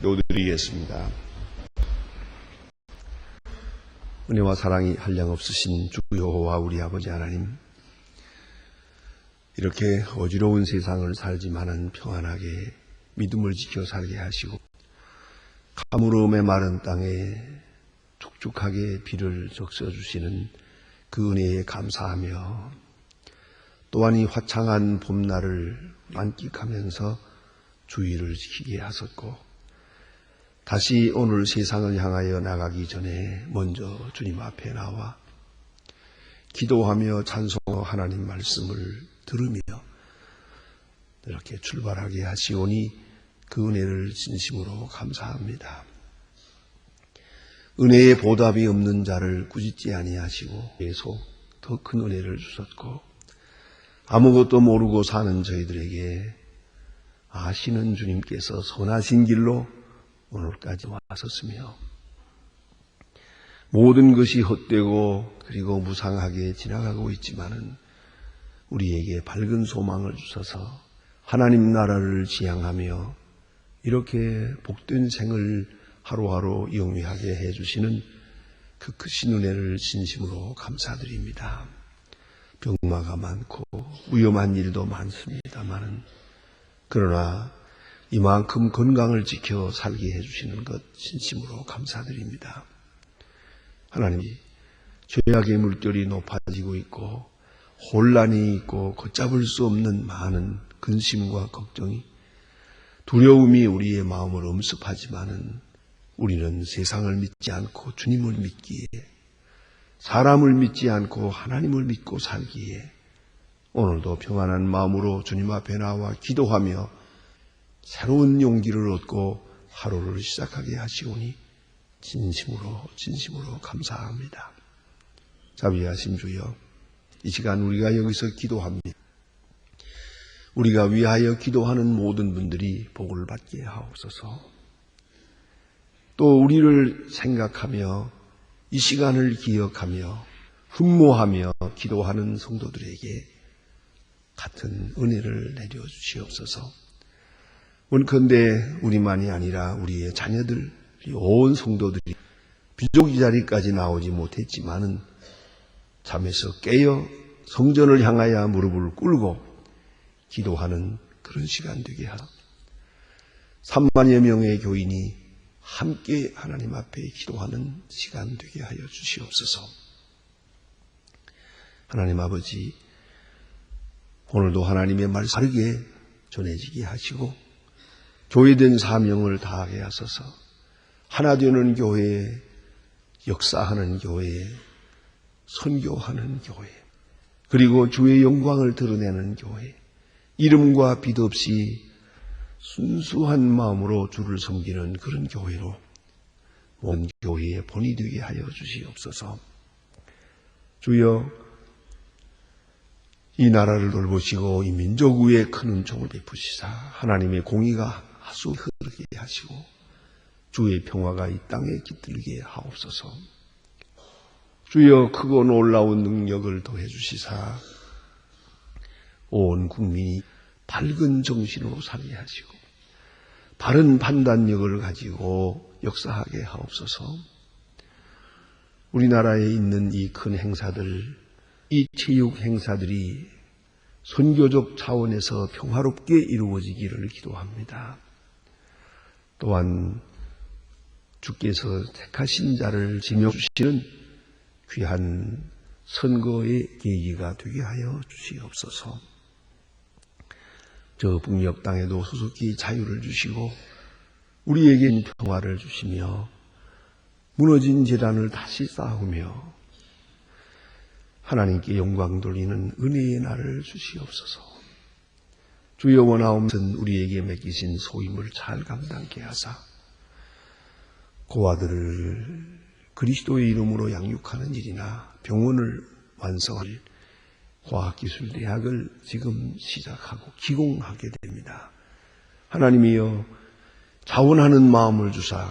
기도드리겠습니다. 은혜와 사랑이 한량없으신 주 여호와 우리 아버지 하나님, 이렇게 어지러운 세상을 살지만은 평안하게 믿음을 지켜 살게 하시고 가물음에 마른 땅에 촉촉하게 비를 적셔주시는 그 은혜에 감사하며, 또한 이 화창한 봄날을 만끽하면서 주의를 지키게 하셨고, 다시 오늘 세상을 향하여 나가기 전에 먼저 주님 앞에 나와 기도하며 찬송하며 하나님 말씀을 들으며 이렇게 출발하게 하시오니 그 은혜를 진심으로 감사합니다. 은혜의 보답이 없는 자를 꾸짖지 아니하시고 계속 더 큰 은혜를 주셨고, 아무것도 모르고 사는 저희들에게 아시는 주님께서 선하신 길로 오늘까지 왔었으며, 모든 것이 헛되고 그리고 무상하게 지나가고 있지만은 우리에게 밝은 소망을 주셔서 하나님 나라를 지향하며 이렇게 복된 생을 하루하루 영위하게 해주시는 그 크신 은혜를 진심으로 감사드립니다. 병마가 많고 위험한 일도 많습니다만은, 그러나 이만큼 건강을 지켜 살게 해주시는 것 진심으로 감사드립니다. 하나님, 죄악의 물결이 높아지고 있고 혼란이 있고 걷잡을 수 없는 많은 근심과 걱정이, 두려움이 우리의 마음을 엄습하지만은 우리는 세상을 믿지 않고 주님을 믿기에, 사람을 믿지 않고 하나님을 믿고 살기에 오늘도 평안한 마음으로 주님 앞에 나와 기도하며 새로운 용기를 얻고 하루를 시작하게 하시오니 진심으로 감사합니다. 자비하신 주여, 이 시간 우리가 여기서 기도합니다. 우리가 위하여 기도하는 모든 분들이 복을 받게 하옵소서. 또 우리를 생각하며 이 시간을 기억하며 훈모하며 기도하는 성도들에게 같은 은혜를 내려주시옵소서. 원컨대 우리만이 아니라 우리의 자녀들, 온 성도들이 비록 이 자리까지 나오지 못했지만은 잠에서 깨어 성전을 향하여 무릎을 꿇고 기도하는 그런 시간 되게 하소서. 3만여 명의 교인이 함께 하나님 앞에 기도하는 시간 되게 하여 주시옵소서. 하나님 아버지, 오늘도 하나님의 말씀 바르게 전해지게 하시고 교회된 사명을 다하게 하소서. 하나 되는 교회, 역사하는 교회, 선교하는 교회, 그리고 주의 영광을 드러내는 교회, 이름과 빚 없이 순수한 마음으로 주를 섬기는 그런 교회로 온 교회의 본이 되게 하여 주시옵소서. 주여, 이 나라를 돌보시고 이 민족 위에 큰 은총을 베푸시사 하나님의 공의가 하수 흐르게 하시고 주의 평화가 이 땅에 깃들게 하옵소서. 주여, 크고 놀라운 능력을 더해 주시사 온 국민이 밝은 정신으로 살게 하시고 바른 판단력을 가지고 역사하게 하옵소서. 우리나라에 있는 이 큰 행사들, 이 체육 행사들이 선교적 차원에서 평화롭게 이루어지기를 기도합니다. 또한 주께서 택하신 자를 지명주시는 귀한 선거의 계기가 되게 하여 주시옵소서. 저 북녘 땅에도 수수히 자유를 주시고 우리에겐 평화를 주시며 무너진 재단을 다시 쌓으며 하나님께 영광 돌리는 은혜의 날을 주시옵소서. 주여, 원하옵는 우리에게 맡기신 소임을 잘 감당케 하사 고아들을 그리스도의 이름으로 양육하는 일이나 병원을 완성할 과학기술대학을 지금 시작하고 기공하게 됩니다. 하나님이여, 자원하는 마음을 주사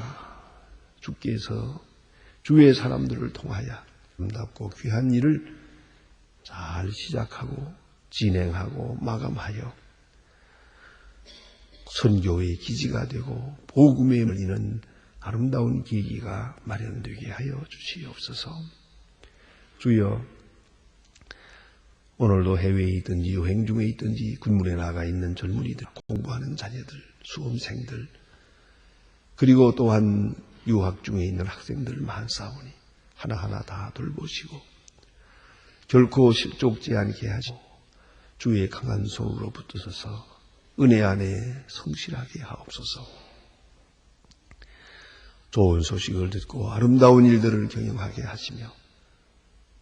주께서 주의 사람들을 통하여 아름답고 귀한 일을 잘 시작하고 진행하고 마감하여 선교의 기지가 되고 복음에 열리는 아름다운 계기가 마련되게 하여 주시옵소서. 주여, 오늘도 해외에 있든지 여행 중에 있든지 군문에 나가 있는 젊은이들, 공부하는 자녀들, 수험생들, 그리고 또한 유학 중에 있는 학생들 많사오니 하나하나 다 돌보시고 결코 실족지 않게 하시고 주의 강한 손으로 붙드셔서 은혜 안에 성실하게 하옵소서. 좋은 소식을 듣고 아름다운 일들을 경영하게 하시며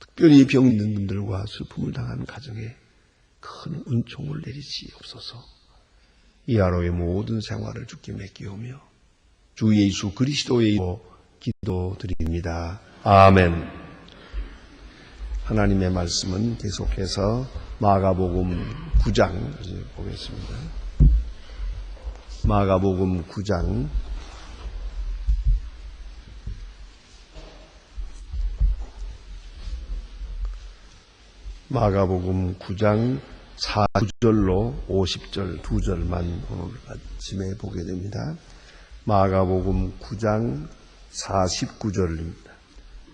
특별히 병 있는 분들과 슬픔을 당한 가정에 큰 은총을 내리시옵소서. 이 하루의 모든 생활을 주께 맡기오며 주 예수 그리스도의 이름으로 기도드립니다. 아멘. 하나님의 말씀은 계속해서 마가복음 9장 보겠습니다. 마가복음 9장 마가복음 9장 4절로 50절 2절만 오늘 아침에 보게 됩니다. 마가복음 9장 49절입니다.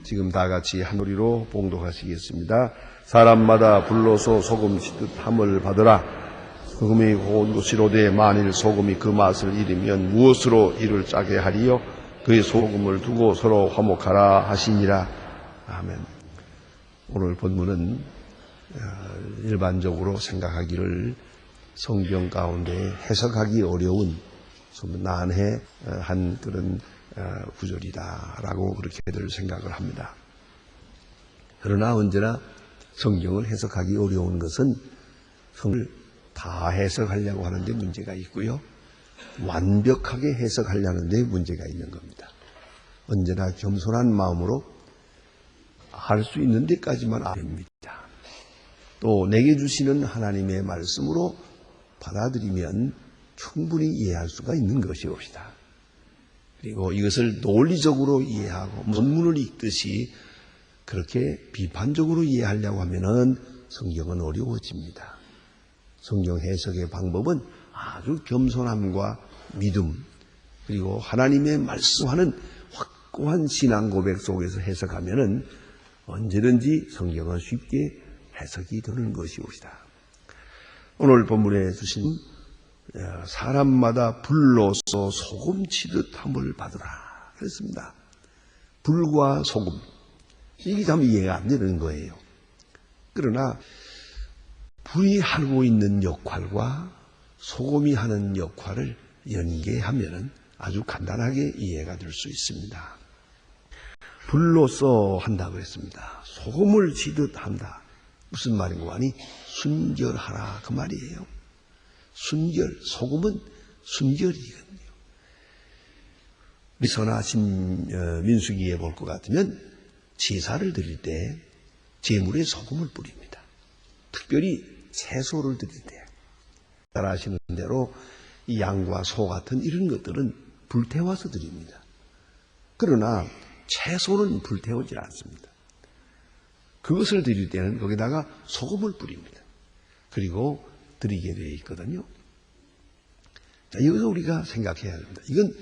지금 다 같이 한 소리로 봉독하시겠습니다. 사람마다 불로소 소금 치듯 함을 받으라. 소금이 고운 것이로되 만일 소금이 그 맛을 잃으면 무엇으로 이를 짜게 하리요? 그의 소금을 두고 서로 화목하라 하시니라. 아멘. 오늘 본문은 일반적으로 생각하기를 성경 가운데 해석하기 어려운 좀 난해한 그런 구절이다라고 그렇게들 생각을 합니다. 그러나 언제나 성경을 해석하기 어려운 것은 성경을 다 해석하려고 하는데 문제가 있고요. 완벽하게 해석하려는 데 문제가 있는 겁니다. 언제나 겸손한 마음으로 할 수 있는 데까지만 아닙니다. 또 내게 주시는 하나님의 말씀으로 받아들이면 충분히 이해할 수가 있는 것이옵시다. 그리고 이것을 논리적으로 이해하고 논문을 읽듯이 그렇게 비판적으로 이해하려고 하면은 성경은 어려워집니다. 성경 해석의 방법은 아주 겸손함과 믿음 그리고 하나님의 말씀하는 확고한 신앙 고백 속에서 해석하면은 언제든지 성경은 쉽게 해석이 되는 것이옵시다. 오늘 본문에 주신 사람마다 불로서 소금 치듯 함을 받으라 그랬습니다. 불과 소금 이게 참 이해가 안 되는 거예요. 그러나 불이 하고 있는 역할과 소금이 하는 역할을 연계하면 아주 간단하게 이해가 될 수 있습니다. 불로서 한다고 했습니다. 소금을 치듯 한다. 무슨 말인고 하니 순결하라 그 말이에요. 순결, 소금은 순결이거든요. 우리 선하신 민수기에 볼 것 같으면 제사를 드릴 때 제물에 소금을 뿌립니다. 특별히 채소를 드릴 때 잘 아시는 대로 이 양과 소 같은 이런 것들은 불태워서 드립니다. 그러나 채소는 불태우지 않습니다. 그것을 드릴 때는 거기다가 소금을 뿌립니다. 그리고 드리게 되어 있거든요. 자, 이것을 우리가 생각해야 합니다. 이건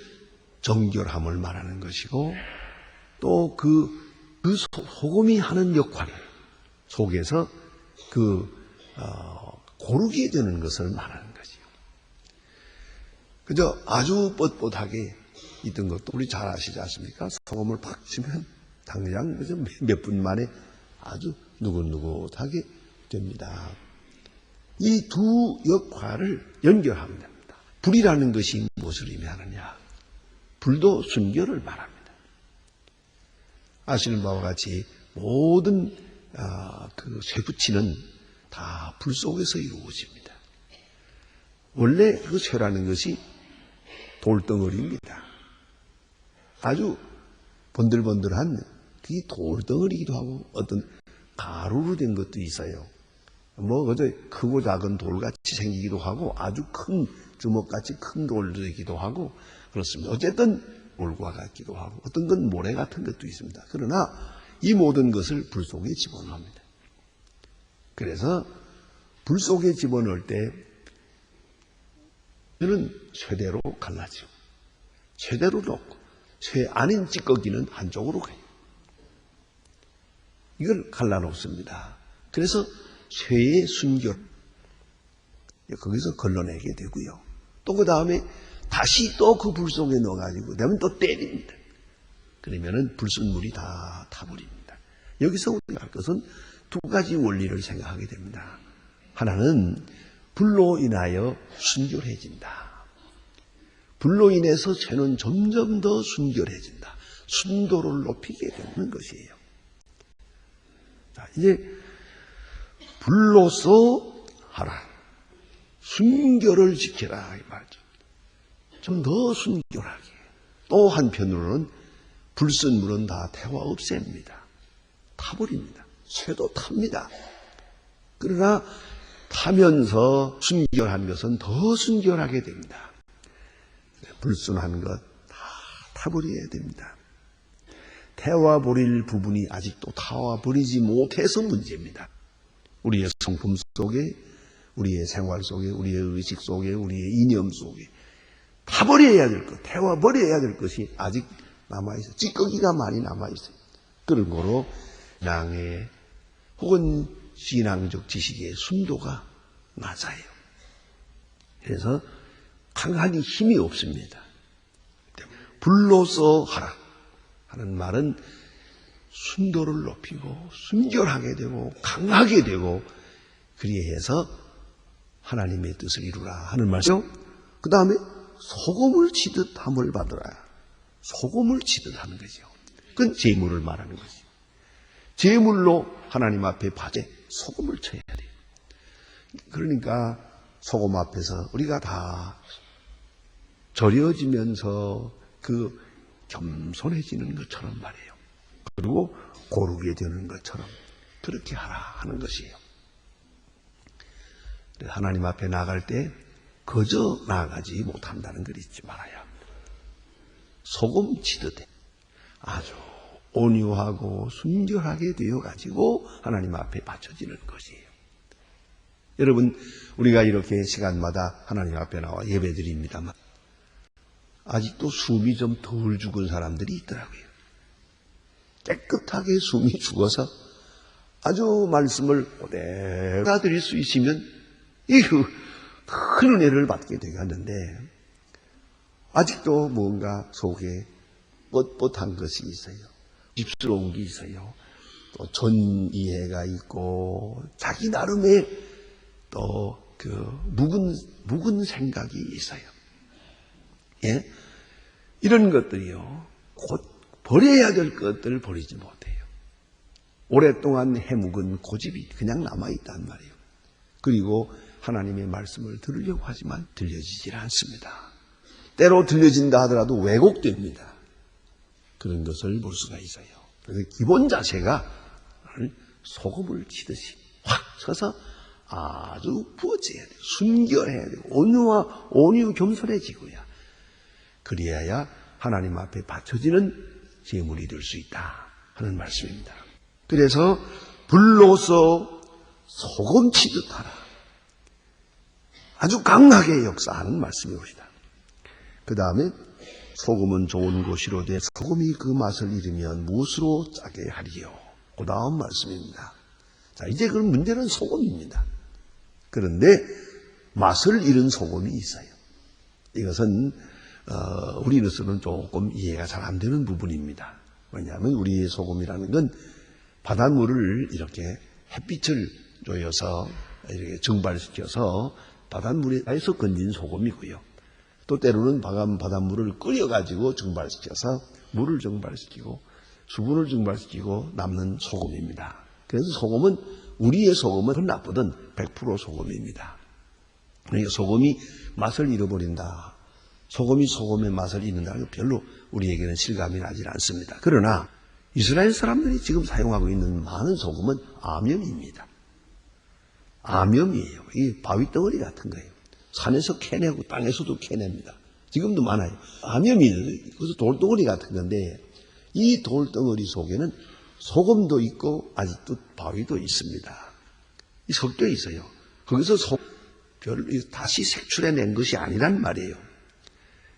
정결함을 말하는 것이고 또 그 소금이 하는 역할 속에서 고르게 되는 것을 말하는 것이요. 그저 아주 뻣뻣하게 있던 것도 우리 잘 아시지 않습니까? 소금을 팍 치면 당장 그저 몇 분 만에 아주 누긋누긋하게 됩니다. 이 두 역할을 연결하면 됩니다. 불이라는 것이 무엇을 의미하느냐? 불도 순결을 말합니다. 아시는 바와 같이 모든 그 쇠붙이는 다 불 속에서 이루어집니다. 원래 그 쇠라는 것이 돌덩어리입니다. 아주 번들번들한 그게 돌덩어리이기도 하고 어떤 가루로 된 것도 있어요. 그저 크고 작은 돌같이 생기기도 하고 아주 큰 주먹같이 큰 돌이기도 하고 그렇습니다. 어쨌든 돌과 같기도 하고 어떤 건 모래 같은 것도 있습니다. 그러나 이 모든 것을 불 속에 집어넣습니다. 그래서 불 속에 집어넣을 때 쇠는 쇠대로 갈라지고 쇠대로 놓고 쇠 아닌 찌꺼기는 한쪽으로 가요. 이걸 갈라놓습니다. 그래서 쇠의 순결 거기서 걸러내게 되고요. 또 그 다음에 다시 또 그 불 속에 넣어가지고 그다음에 또 때립니다. 그러면은 불순물이 다 타버립니다. 여기서 우리가 할 것은 두 가지 원리를 생각하게 됩니다. 하나는 불로 인하여 순결해진다. 불로 인해서 쇠는 점점 더 순결해진다. 순도를 높이게 되는 것이에요. 자, 이제 불로서 하라. 순결을 지켜라 이 말이죠. 좀 더 순결하게. 또 한편으로는 불순물은 다 태워 없앱니다. 타버립니다. 쇠도 탑니다. 그러나 타면서 순결한 것은 더 순결하게 됩니다. 불순한 것 다 타버려야 됩니다. 태워버릴 부분이 아직도 타워버리지 못해서 문제입니다. 우리의 성품 속에, 우리의 생활 속에, 우리의 의식 속에, 우리의 이념 속에 타버려야 될 것, 태워버려야 될 것이 아직 남아있어요. 찌꺼기가 많이 남아있어요. 그런 거로 신앙의 혹은 신앙적 지식의 순도가 낮아요. 그래서 강하니 힘이 없습니다. 불로서 하라 하는 말은 순도를 높이고 순결하게 되고 강하게 되고 그리해서 하나님의 뜻을 이루라 하는 말이죠. 그 다음에 소금을 치듯 함을 받으라. 소금을 치듯 하는 거죠. 그건 제물을 말하는 거죠. 제물로 하나님 앞에 바제 소금을 쳐야 돼요. 그러니까 소금 앞에서 우리가 다 절여지면서 그 겸손해지는 것처럼 말이에요. 그리고 고르게 되는 것처럼 그렇게 하라 하는 것이에요. 하나님 앞에 나갈 때 거저 나가지 못한다는 걸 잊지 말아야 합니다. 소금 치듯 아주 온유하고 순결하게 되어가지고 하나님 앞에 바쳐지는 것이에요. 여러분, 우리가 이렇게 시간마다 하나님 앞에 나와 예배드립니다만 아직도 숨이 좀 덜 죽은 사람들이 있더라고요. 깨끗하게 숨이 죽어서 아주 말씀을 오래 드릴 수 있으면 큰 은혜를 받게 되겠는데 아직도 뭔가 속에 뻣뻣한 것이 있어요. 집스러운 게 있어요. 또 전이해가 있고 자기 나름의 또 그 묵은 생각이 있어요. 예? 이런 것들이요. 곧 버려야 될 것들을 버리지 못해요. 오랫동안 해묵은 고집이 그냥 남아있단 말이에요. 그리고 하나님의 말씀을 들으려고 하지만 들려지질 않습니다. 때로 들려진다 하더라도 왜곡됩니다. 그런 것을 볼 수가 있어요. 그래서 기본 자세가 소금을 치듯이 확 쳐서 아주 부어져야 돼요. 순결해야 돼요. 온유 겸손해지고요. 그리해야 하나님 앞에 바쳐지는 제물이 될 수 있다 하는 말씀입니다. 그래서 불로서 소금 치듯 하라. 아주 강하게 역사하는 말씀이옵니다. 그 다음에 소금은 좋은 것이로되 소금이 그 맛을 잃으면 무엇으로 짜게 하리요. 그 다음 말씀입니다. 자, 이제 그 문제는 소금입니다. 그런데 맛을 잃은 소금이 있어요. 이것은 우리로서는 조금 이해가 잘 안 되는 부분입니다. 왜냐하면 우리의 소금이라는 건 바닷물을 이렇게 햇빛을 조여서 이렇게 증발시켜서 바닷물에서 건진 소금이고요. 또 때로는 바닷물을 끓여가지고 증발시켜서 물을 증발시키고 수분을 증발시키고 남는 소금입니다. 그래서 소금은 우리의 소금은 나쁘든 100% 소금입니다. 그러니까 소금이 맛을 잃어버린다. 소금이 소금의 맛을 잃는다는 건 별로 우리에게는 실감이 나질 않습니다. 그러나 이스라엘 사람들이 지금 사용하고 있는 많은 소금은 암염입니다. 암염이에요. 이 바위 덩어리 같은 거예요. 산에서 캐내고 땅에서도 캐냅니다. 지금도 많아요. 암염이 그래서 돌덩어리 같은 건데 이 돌덩어리 속에는 소금도 있고 아직도 바위도 있습니다. 이 섞여 있어요. 거기서 다시 색출해낸 것이 아니란 말이에요.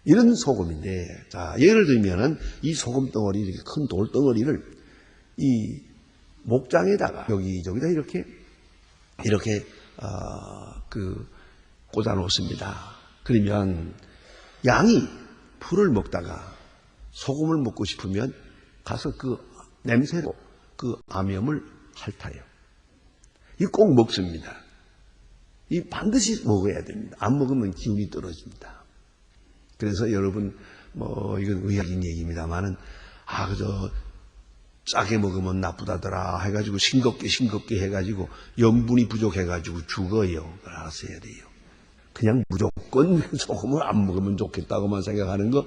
이런 소금인데, 자, 예를 들면은 이 소금 덩어리, 이렇게 큰 돌 덩어리를 이 목장에다가 여기저기다 이렇게 꽂아 놓습니다. 그러면 양이 풀을 먹다가 소금을 먹고 싶으면 가서 그 냄새로 그 암염을 핥아요. 이 꼭 먹습니다. 이 반드시 먹어야 됩니다. 안 먹으면 기운이 떨어집니다. 그래서 여러분, 이건 의학인 얘기입니다만은, 그저 짜게 먹으면 나쁘다더라 해가지고 싱겁게 해가지고 염분이 부족해가지고 죽어요. 알아서 해야 돼요. 그냥 무조건 소금을 안 먹으면 좋겠다고만 생각하는 거,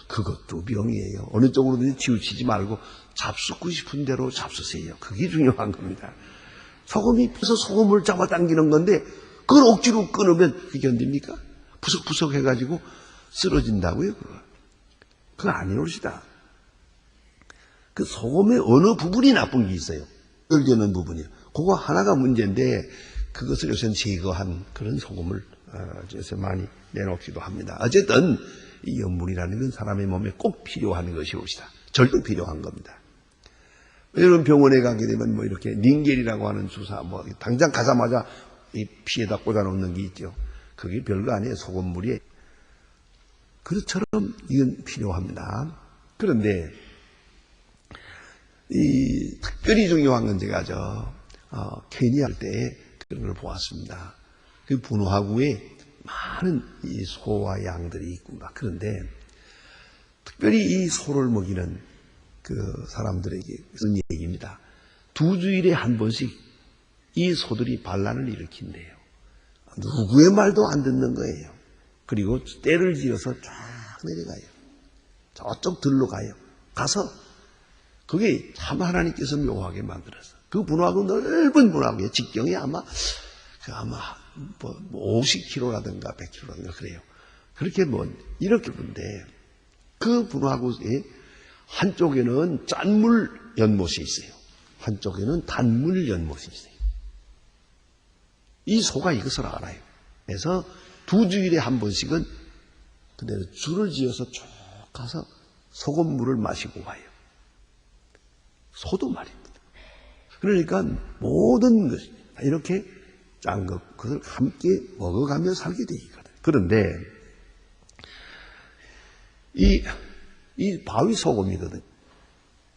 그것도 병이에요. 어느 쪽으로든지 치우치지 말고 잡수고 싶은 대로 잡수세요. 그게 중요한 겁니다. 소금이 펴서 소금을 잡아당기는 건데 그걸 억지로 끊으면 그게 견딥니까? 부석부석 해가지고 쓰러진다고요. 그거 아니올시다. 그 소금의 어느 부분이 나쁜 게 있어요. 열되는 부분이요. 그거 하나가 문제인데 그것을 요새는 제거한 그런 소금을 요새 많이 내놓기도 합니다. 어쨌든 이 염분이라는 건 사람의 몸에 꼭 필요한 것이옵시다. 절대 필요한 겁니다. 여러분 병원에 가게 되면 이렇게 닌겔이라고 하는 주사 당장 가자마자 이 피에다 꽂아 놓는 게 있죠. 그게 별거 아니에요. 소금물이에요. 그것처럼 이건 필요합니다. 그런데 이 특별히 중요한 건 제가 케니아 할 때 그런 걸 보았습니다. 그 분화구에 많은 이 소와 양들이 있고 그런데 특별히 이 소를 먹이는 그 사람들에게 무슨 얘기입니다. 2주일에 한 번씩 이 소들이 반란을 일으킨대요. 누구의 말도 안 듣는 거예요. 그리고 떼를 지어서 쫙 내려가요. 저쪽 들로 가요. 가서 그게 참 하나님께서 묘하게 만들었어. 그 분화구 넓은 분화구에 직경이 아마 50km라든가 100km라든가 그래요. 그렇게 이렇게 본데 그 분화구에 한쪽에는 짠물 연못이 있어요. 한쪽에는 단물 연못이 있어요. 이 소가 이것을 알아요. 그래서 2주일에 한 번씩은 그대로 줄을 지어서 쭉 가서 소금물을 마시고 와요. 소도 말입니다. 그러니까 모든 것이 이렇게 짠 것, 그것을 함께 먹어가며 살게 되어 있거든요. 그런데 이 바위 소금이거든요.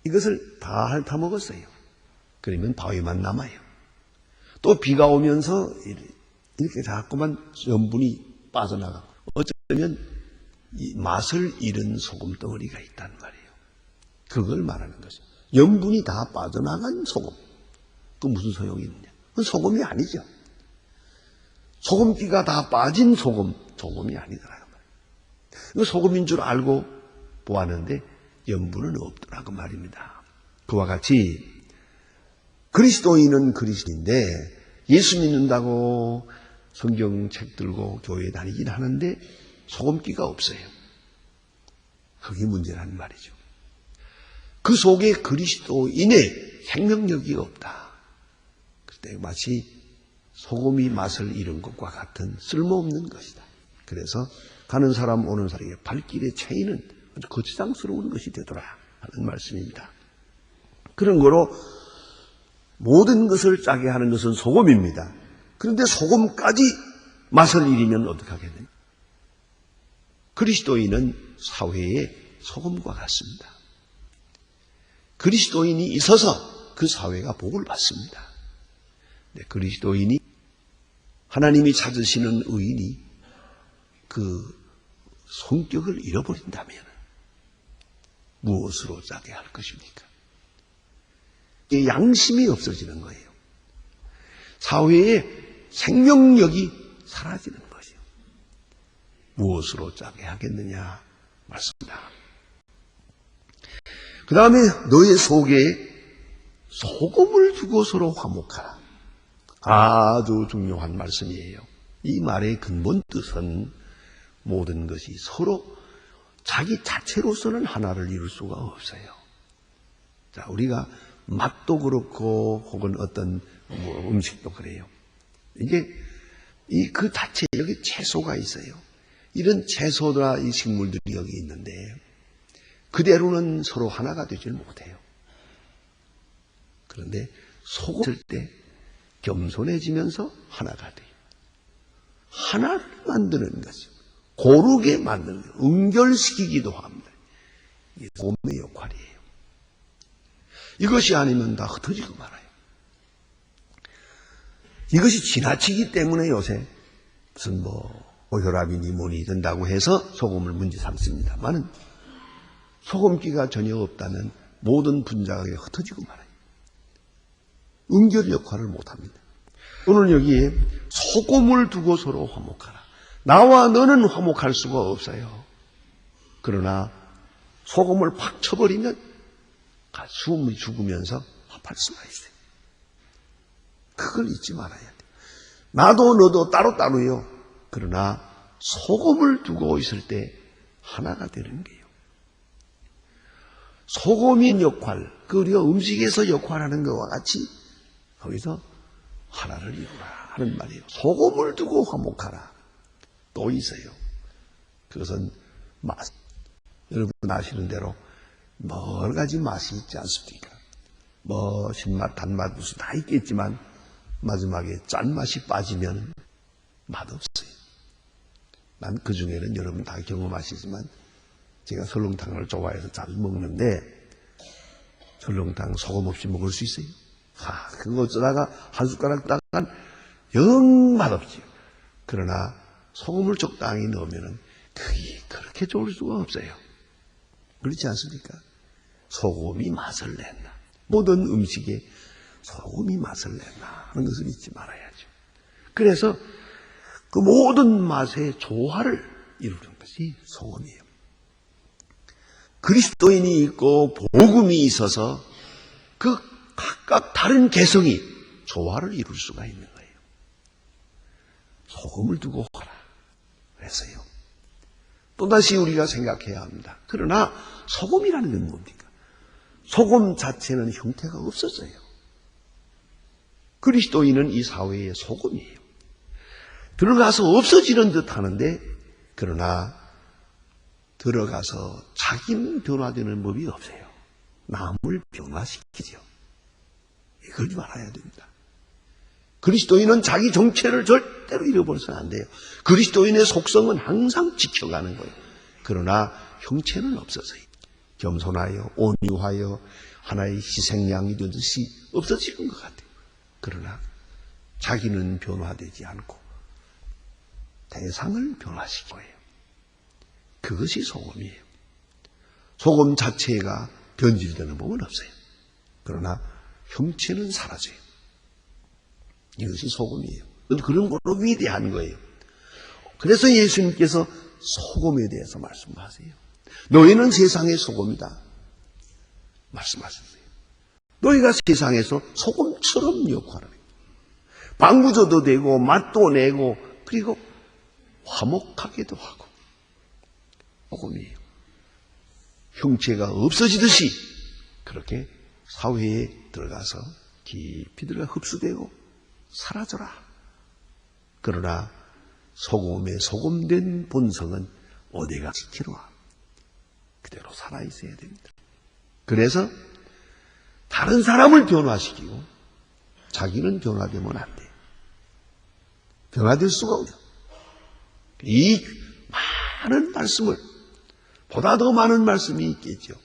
이것을 다 핥아 먹었어요. 그러면 바위만 남아요. 또 비가 오면서 이렇게 자꾸만 염분이 빠져나가고 어쩌면 이 맛을 잃은 소금 덩어리가 있단 말이에요. 그걸 말하는 거죠. 염분이 다 빠져나간 소금. 그 무슨 소용이 있느냐? 그건 소금이 아니죠. 소금기가 다 빠진 소금이 아니더라고 말이에요. 이거 소금인 줄 알고 보았는데 염분은 없더라고 말입니다. 그와 같이 그리스도인은 그리스도인데 예수 믿는다고 성경책 들고 교회에 다니긴 하는데 소금기가 없어요. 그게 문제라는 말이죠. 그 속에 그리스도인의 생명력이 없다. 그때 마치 소금이 맛을 잃은 것과 같은 쓸모없는 것이다. 그래서 가는 사람 오는 사람에게 발길의 체인은 아주 거추장스러운 것이 되더라 하는 말씀입니다. 그런 거로 모든 것을 짜게 하는 것은 소금입니다. 그런데 소금까지 맛을 잃으면 어떻게 하겠느냐? 그리스도인은 사회의 소금과 같습니다. 그리스도인이 있어서 그 사회가 복을 받습니다. 네, 그리스도인이 하나님이 찾으시는 의인이 그 성격을 잃어버린다면 무엇으로 짜게 할 것입니까? 양심이 없어지는 거예요. 사회의 생명력이 사라지는 것이요. 무엇으로 짜게 하겠느냐 말씀입니다. 그 다음에 너의 속에 소금을 두고 서로 화목하라. 아주 중요한 말씀이에요. 이 말의 근본 뜻은 모든 것이 서로 자기 자체로서는 하나를 이룰 수가 없어요. 자, 우리가 맛도 그렇고 혹은 어떤 음식도 그래요. 이게 그 자체 여기 채소가 있어요. 이런 채소나 이 식물들이 여기 있는데 그대로는 서로 하나가 되질 못해요. 그런데 소금을 때 겸손해지면서 하나가 돼요. 하나를 만드는 거죠. 고르게 만드는 거예요. 응결시키기도 합니다. 이게 소금의 역할이에요. 이것이 아니면 다 흩어지고 말아요. 이것이 지나치기 때문에 요새 무슨 고혈압이니 뭐니 된다고 해서 소금을 문제 삼습니다만은 소금기가 전혀 없다면 모든 분자가 흩어지고 말아요. 응결 역할을 못합니다. 오늘 여기에 소금을 두고 서로 화목하라. 나와 너는 화목할 수가 없어요. 그러나 소금을 팍 쳐버리면 숨이 죽으면서 합할 수가 있어요. 그걸 잊지 말아야 돼요. 나도 너도 따로따로요. 그러나 소금을 두고 있을 때 하나가 되는 거예요. 소금인 역할, 우리가 음식에서 역할하는 것과 같이 거기서 하나를 이루라 하는 말이에요. 소금을 두고 화목하라. 또 있어요. 그것은 맛. 여러분 아시는 대로 여러 가지 맛이 있지 않습니까? 신맛, 단맛 무슨 다 있겠지만 마지막에 짠맛이 빠지면 맛없어요. 난 그 중에는 여러분 다 경험하시지만 제가 설렁탕을 좋아해서 잘 먹는데 설렁탕 소금 없이 먹을 수 있어요? 그거 어쩌다가 한 숟가락 따간 영 맛없지요. 그러나 소금을 적당히 넣으면 그게 그렇게 좋을 수가 없어요. 그렇지 않습니까? 소금이 맛을 낸다. 모든 음식에 소금이 맛을 낸다 하는 것을 잊지 말아야죠. 그래서 그 모든 맛의 조화를 이루는 것이 소금이에요. 그리스도인이 있고 복음이 있어서 그 각각 다른 개성이 조화를 이룰 수가 있는 거예요. 소금을 두고 하라. 그래서요. 또다시 우리가 생각해야 합니다. 그러나 소금이라는 건 뭡니까? 소금 자체는 형태가 없었어요. 그리스도인은 이 사회의 소금이에요. 들어가서 없어지는 듯 하는데 그러나 들어가서 자기는 변화되는 법이 없어요. 남을 변화시키죠. 이걸 좀 알아야 됩니다. 그리스도인은 자기 정체를 절대로 잃어버려서는 안 돼요. 그리스도인의 속성은 항상 지켜가는 거예요. 그러나 형체는 없어서요. 겸손하여 온유하여 하나의 희생양이 되듯이 없어지는 것 같아요. 그러나 자기는 변화되지 않고 대상을 변화시킬 거예요. 그것이 소금이에요. 소금 자체가 변질되는 법은 없어요. 그러나 형체는 사라져요. 이것이 소금이에요. 그런 걸로 위대한 거예요. 그래서 예수님께서 소금에 대해서 말씀하세요. 너희는 세상의 소금이다. 말씀하셨어요. 너희가 세상에서 소금처럼 역할을 해요. 방부조도 되고 맛도 내고 그리고 화목하게도 하고 소금이에요. 형체가 없어지듯이 그렇게 사회에 들어가서 깊이 들어가 흡수되고 사라져라. 그러나 소금에 소금된 본성은 어디가 지키러와. 그대로 살아있어야 됩니다. 그래서 다른 사람을 변화시키고 자기는 변화되면 안 돼요. 변화될 수가 없어요. 이 많은 말씀을 보다 더 많은 말씀이 있겠죠.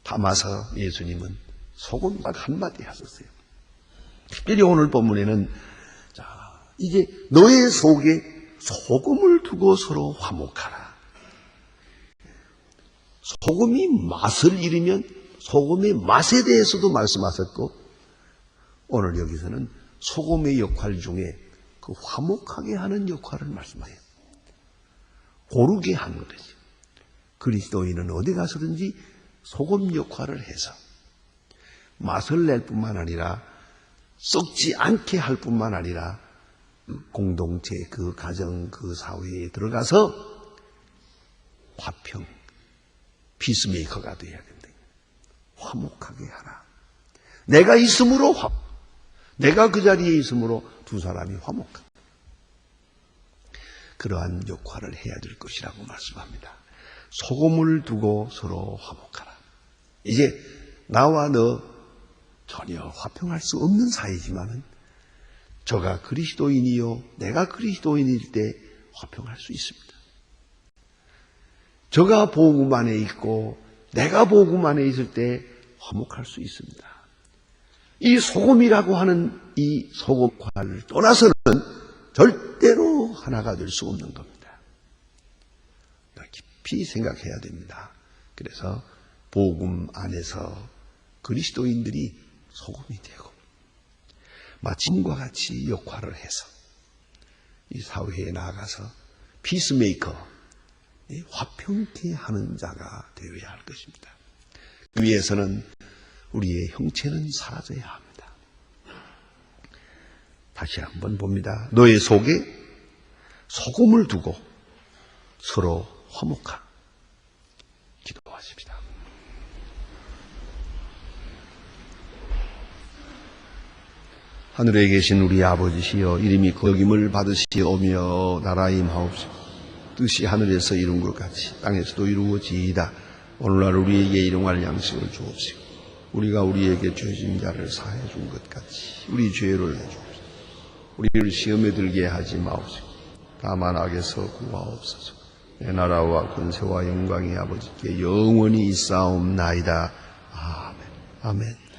담아서 예수님은 소금 딱 한마디 하셨어요. 특별히 오늘 본문에는 이제 너의 속에 소금을 두고 서로 화목하라. 소금이 맛을 잃으면 소금의 맛에 대해서도 말씀하셨고 오늘 여기서는 소금의 역할 중에 그 화목하게 하는 역할을 말씀해요. 고르게 하는 거죠. 그리스도인은 어디 가서든지 소금 역할을 해서 맛을 낼 뿐만 아니라 썩지 않게 할 뿐만 아니라 공동체, 그 가정, 그 사회에 들어가서 화평, 피스메이커가 되어야 된다. 화목하게 하라. 내가 있으므로 내가 그 자리에 있으므로 두 사람이 화목한 그러한 역할을 해야 될 것이라고 말씀합니다. 소금을 두고 서로 화목하라. 이제 나와 너 전혀 화평할 수 없는 사이지만은 저가 그리스도인이요 내가 그리스도인일 때 화평할 수 있습니다. 저가 복음 안에 있고 내가 복음 안에 있을 때 화목할 수 있습니다. 이 소금이라고 하는 이 소금과를 떠나서는 절대로 하나가 될 수 없는 겁니다. 깊이 생각해야 됩니다. 그래서 복음 안에서 그리스도인들이 소금이 되고 마침과 같이 역할을 해서 이 사회에 나아가서 피스메이커, 화평케 하는 자가 되어야 할 것입니다. 그 위해서는 우리의 형체는 사라져야 합니다. 다시 한번 봅니다. 너의 속에 소금을 두고 서로 화목하라. 기도하십시다. 하늘에 계신 우리 아버지시여 이름이 거김을 받으시오며 나라 임하옵시고 뜻이 하늘에서 이룬 것 같이 땅에서도 이루어지이다. 오늘날 우리에게 일용할 양식을 주옵시고 우리가 우리에게 죄진 자를 사해 준 것 같이 우리 죄를 내주옵시고 우리를 시험에 들게 하지 마옵시고 다만 악에서 구하옵소서. 내 나라와 권세와 영광이 아버지께 영원히 있사옵나이다. 아멘. 아멘.